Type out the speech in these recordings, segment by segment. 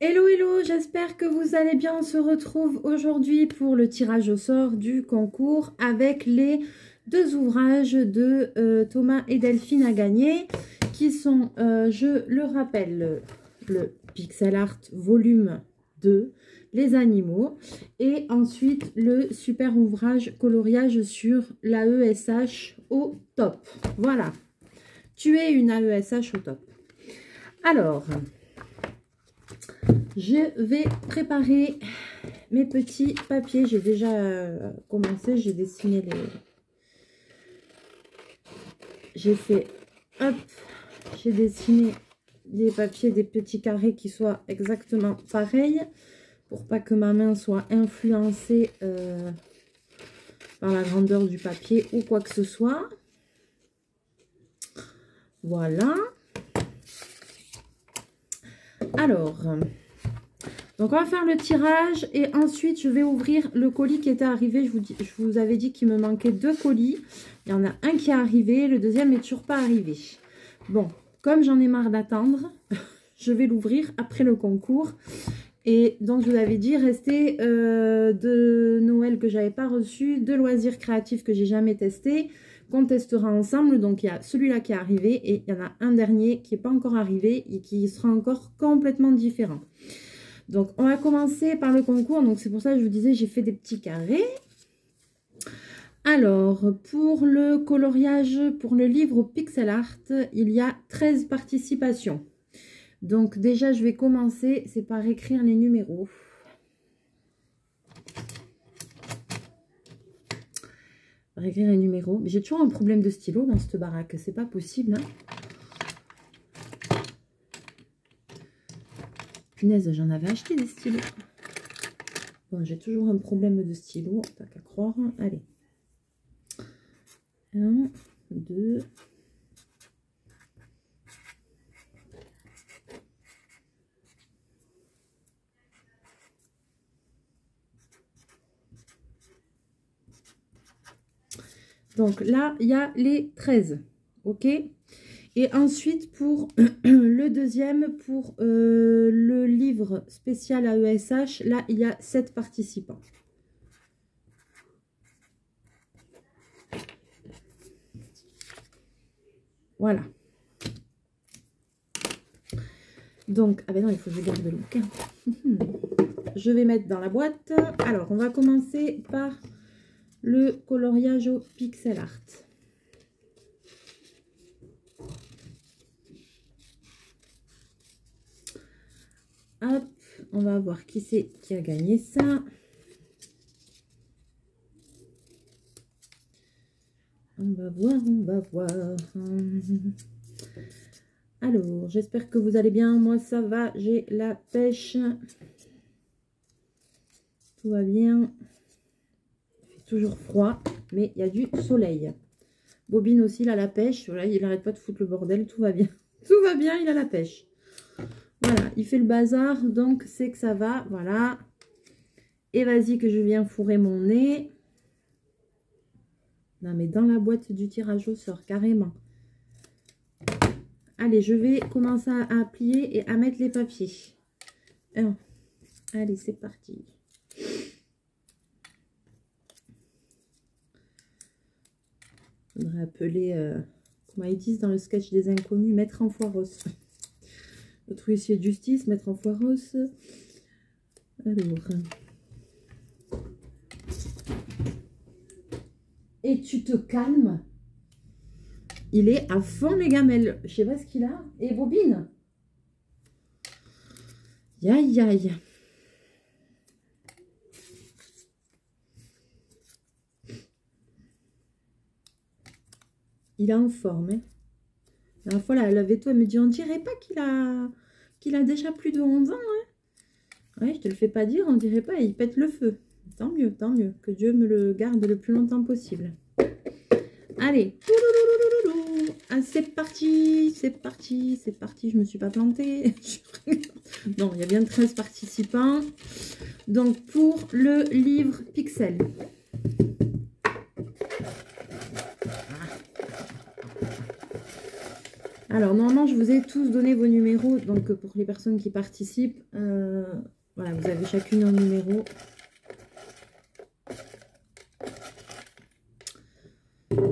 Hello, hello, j'espère que vous allez bien. On se retrouve aujourd'hui pour le tirage au sort du concours avec les deux ouvrages de Thomas et Delphine à gagner qui sont, je le rappelle, le Pixel Art volume 2, les animaux, et ensuite le super ouvrage coloriage sur l'AESH au top. Voilà, tu es une AESH au top. Alors, je vais préparer mes petits papiers. J'ai déjà commencé, j'ai dessiné les... J'ai fait... Hop, j'ai dessiné des papiers, des petits carrés qui soient exactement pareils pour pas que ma main soit influencée par la grandeur du papier ou quoi que ce soit. Voilà. Alors... Donc, on va faire le tirage et ensuite, je vais ouvrir le colis qui était arrivé. Je vous avais dit qu'il me manquait 2 colis. Il y en a un qui est arrivé, le deuxième n'est toujours pas arrivé. Bon, comme j'en ai marre d'attendre, je vais l'ouvrir après le concours. Et donc, je vous avais dit, rester de Noël que j'avais pas reçu, de loisirs créatifs que j'ai jamais testé, qu'on testera ensemble. Donc, il y a celui-là qui est arrivé et il y en a un dernier qui n'est pas encore arrivé et qui sera encore complètement différent. Donc, on va commencer par le concours. Donc, c'est pour ça que je vous disais, j'ai fait des petits carrés. Alors, pour le coloriage, pour le livre Pixel Art, il y a 13 participations. Donc, déjà, je vais commencer. C'est par écrire les numéros. Par écrire les numéros. Mais j'ai toujours un problème de stylo dans cette baraque. C'est pas possible, hein. Punaise, j'en avais acheté des stylos. Bon, j'ai toujours un problème de stylo, t'as qu'à croire. Allez. 1, 2. Donc là, il y a les 13. OK? Et ensuite, pour le deuxième, pour le livre spécial AESH, là, il y a 7 participants. Voilà. Donc, ah ben non, il faut que je garde le bouquin. Je vais mettre dans la boîte. Alors, on va commencer par le coloriage au pixel art. Hop, on va voir qui c'est qui a gagné ça. On va voir, on va voir. Alors, j'espère que vous allez bien. Moi, ça va. J'ai la pêche. Tout va bien. Il fait toujours froid, mais il y a du soleil. Bobine aussi, il a la pêche. Voilà, il n'arrête pas de foutre le bordel. Tout va bien. Tout va bien, il a la pêche. Voilà, il fait le bazar, donc c'est que ça va. Voilà. Et vas-y que je viens fourrer mon nez. Non, mais dans la boîte du tirage au sort, carrément. Allez, je vais commencer à plier et à mettre les papiers. Allez, c'est parti. On devrait appeler, comment ils disent dans le sketch des inconnus, maître en foiros. Notre huissier de justice, maître en foiros. Alors. Et tu te calmes. Il est à fond les gamelles. Je sais pas ce qu'il a. Et bobine. Aïe, aïe. Il est en forme. Hein. La dernière fois, la Veto, elle me dit, on dirait pas qu'il a déjà plus de 11 ans. Hein. Ouais, je te le fais pas dire, on dirait pas, il pète le feu. Tant mieux, tant mieux. Que Dieu me le garde le plus longtemps possible. Allez. Ah, c'est parti, c'est parti, c'est parti. Je me suis pas plantée. Non, il y a bien 13 participants. Donc, pour le livre Pixel. Alors, normalement, je vous ai tous donné vos numéros. Donc, pour les personnes qui participent, voilà, vous avez chacune un numéro.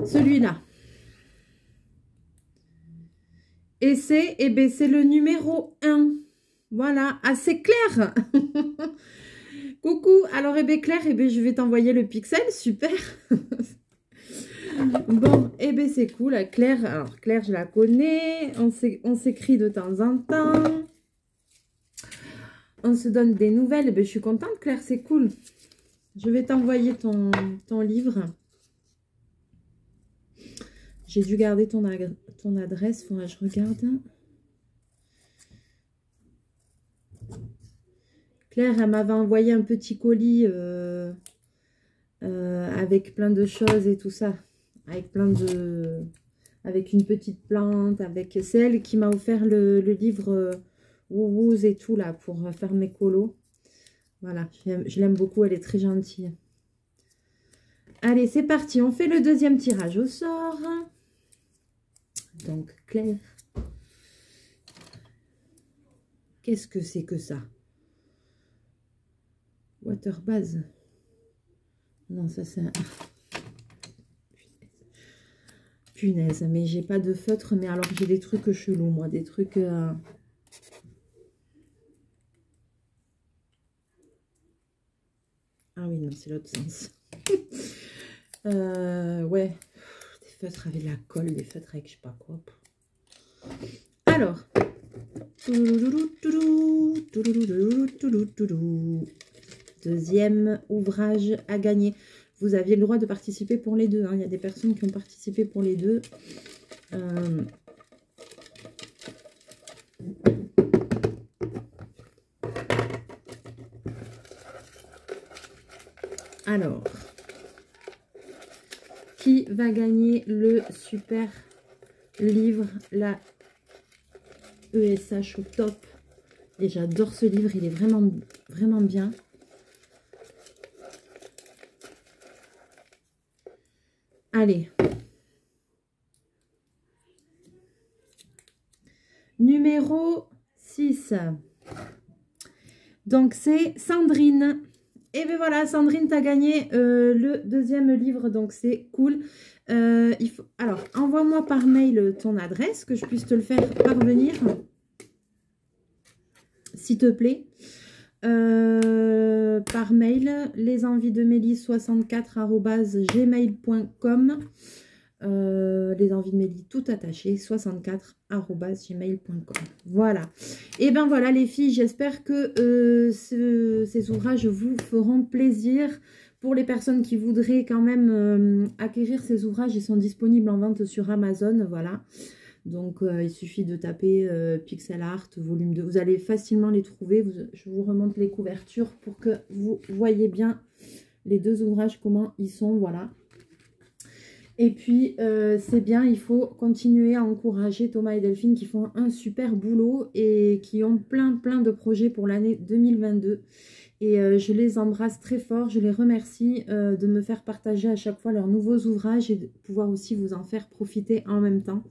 Celui-là. Et c'est le numéro 1. Voilà, assez clair. Coucou, alors Claire, je vais t'envoyer le pixel, super. Bon, c'est cool, Claire. Alors Claire, je la connais, on s'écrit de temps en temps. On se donne des nouvelles, je suis contente Claire, c'est cool. Je vais t'envoyer ton livre. J'ai dû garder ton adresse, faudra que je regarde. Claire, elle m'avait envoyé un petit colis avec plein de choses et tout ça. Avec une petite plante. C'est elle qui m'a offert le livre Wouwouz et tout là pour faire mes colos. Voilà, je l'aime beaucoup, elle est très gentille. Allez, c'est parti, on fait le deuxième tirage au sort. Donc, Claire. Qu'est-ce que c'est que ça? Waterbase. Non, ça c'est un... Punaise, mais j'ai pas de feutre, mais alors j'ai des trucs chelous, moi, des trucs... Ah oui, non, c'est l'autre sens. Ouais, des feutres avec la colle, des feutres avec je sais pas quoi. Alors, deuxième ouvrage à gagner. Vous aviez le droit de participer pour les deux. Hein. Il y a des personnes qui ont participé pour les deux. Alors, qui va gagner le super livre, la ESH au top? Et j'adore ce livre, il est vraiment, vraiment bien. Allez. Numéro 6. Donc, c'est Sandrine. Et bien voilà, Sandrine, tu as gagné le deuxième livre, donc c'est cool. Alors, envoie-moi par mail ton adresse, que je puisse te le faire parvenir, s'il te plaît. Par mail, lesenviesdemélie64@gmail.com. Les envies de Mélie tout attaché 64@gmail.com. Voilà. Et ben voilà les filles, j'espère que ces ouvrages vous feront plaisir. Pour les personnes qui voudraient quand même acquérir ces ouvrages, ils sont disponibles en vente sur Amazon. Voilà. Donc il suffit de taper Pixel Art volume 2. Vous allez facilement les trouver. Je vous remonte les couvertures pour que vous voyez bien les deux ouvrages, comment ils sont. Voilà. Et puis, c'est bien, il faut continuer à encourager Thomas et Delphine qui font un super boulot et qui ont plein de projets pour l'année 2022. Et je les embrasse très fort, je les remercie de me faire partager à chaque fois leurs nouveaux ouvrages et de pouvoir aussi vous en faire profiter en même temps.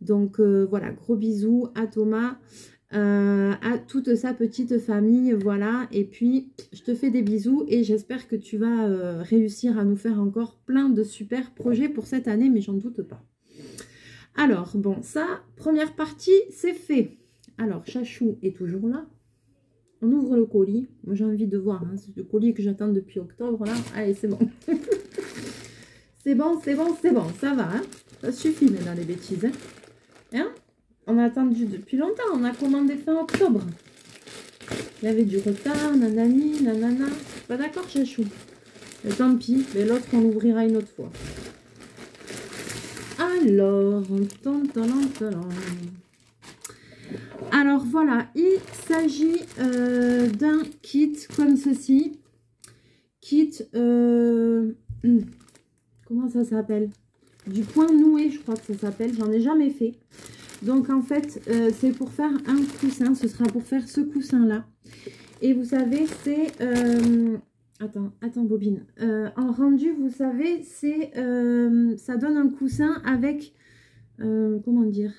Donc voilà, gros bisous à Thomas, à toute sa petite famille, voilà. Et puis, je te fais des bisous et j'espère que tu vas réussir à nous faire encore plein de super projets pour cette année, mais j'en doute pas. Alors, bon, ça, première partie, c'est fait. Alors, Chachou est toujours là. On ouvre le colis. Moi, j'ai envie de voir, hein, c'est le colis que j'attends depuis octobre, là. Allez, c'est bon. C'est bon, ça va, hein. Ça suffit maintenant, les bêtises, hein. On a attendu depuis longtemps, on a commandé fin octobre. Il y avait du retard, nanani, nanana. Pas d'accord, Chachou. Mais tant pis, mais l'autre, on l'ouvrira une autre fois. Alors, voilà, il s'agit d'un kit comme ceci. Kit, comment ça s'appelle? Du point noué, je crois que ça s'appelle. J'en ai jamais fait. Donc, en fait, c'est pour faire un coussin. Ce sera pour faire ce coussin-là. Et vous savez, c'est... attends, bobine. En rendu, vous savez, c'est... ça donne un coussin avec... comment dire?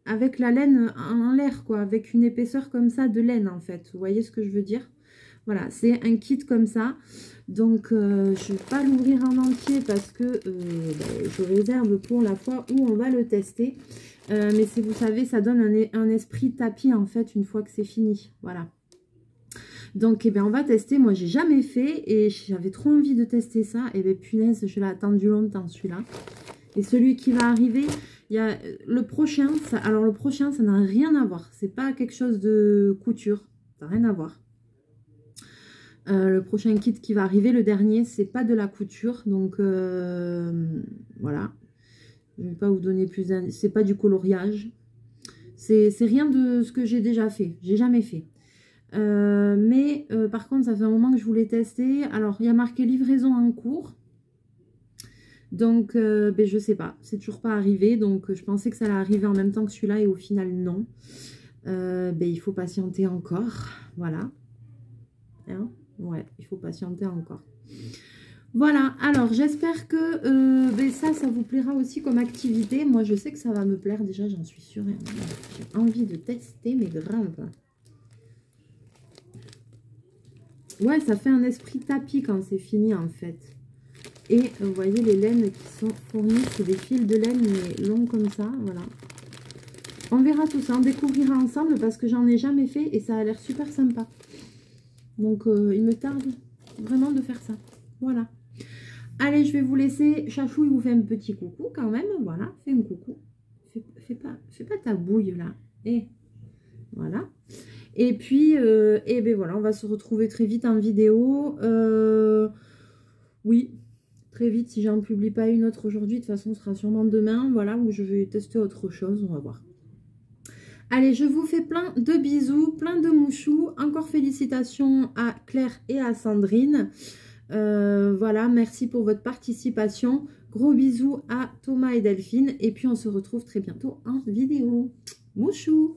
avec la laine en l'air, quoi, avec une épaisseur comme ça de laine, en fait. Vous voyez ce que je veux dire? Voilà, c'est un kit comme ça. Donc, je ne vais pas l'ouvrir en entier parce que je réserve pour la fois où on va le tester. Mais si vous savez, ça donne un esprit tapis, en fait, une fois que c'est fini. Voilà. Donc, eh bien, on va tester. Moi, j'ai jamais fait et j'avais trop envie de tester ça. Et bien, punaise, je l'ai attendu longtemps, celui-là. Et celui qui va arriver, il y a le prochain. Alors, le prochain, ça n'a rien à voir. C'est pas quelque chose de couture. Ça n'a rien à voir. Le prochain kit qui va arriver, le dernier, c'est pas de la couture. Donc, voilà. Je ne vais pas vous donner plus d'indices. C'est pas du coloriage. C'est rien de ce que j'ai déjà fait. J'ai jamais fait. Mais par contre, ça fait un moment que je voulais tester. Alors, il y a marqué livraison en cours. Donc, ben, je sais pas. C'est toujours pas arrivé. Donc, je pensais que ça allait arriver en même temps que celui-là. Et au final, non. Ben, il faut patienter encore. Voilà. Hein? Ouais, il faut patienter encore. Voilà, alors j'espère que ben ça vous plaira aussi comme activité. Moi, je sais que ça va me plaire déjà, j'en suis sûre. J'ai envie de tester, mais grave. Ouais, ça fait un esprit tapis quand c'est fini, en fait. Et vous voyez les laines qui sont fournies, c'est des fils de laine, mais longs comme ça, voilà. On verra tout ça, on découvrira ensemble parce que j'en ai jamais fait et ça a l'air super sympa. Donc, il me tarde vraiment de faire ça. Voilà. Allez, je vais vous laisser. Chachou, il vous fait un petit coucou quand même. Voilà, fais un coucou. Fais pas ta bouille là. Et voilà. Et puis, et ben voilà, on va se retrouver très vite en vidéo. Oui, très vite. Si j'en publie pas une autre aujourd'hui, de toute façon, ce sera sûrement demain. Voilà, où je vais tester autre chose. On va voir. Allez, je vous fais plein de bisous, plein de mouchous. Encore félicitations à Claire et à Sandrine. Voilà, merci pour votre participation. Gros bisous à Thomas et Delphine. Et puis, on se retrouve très bientôt en vidéo. Mouchou!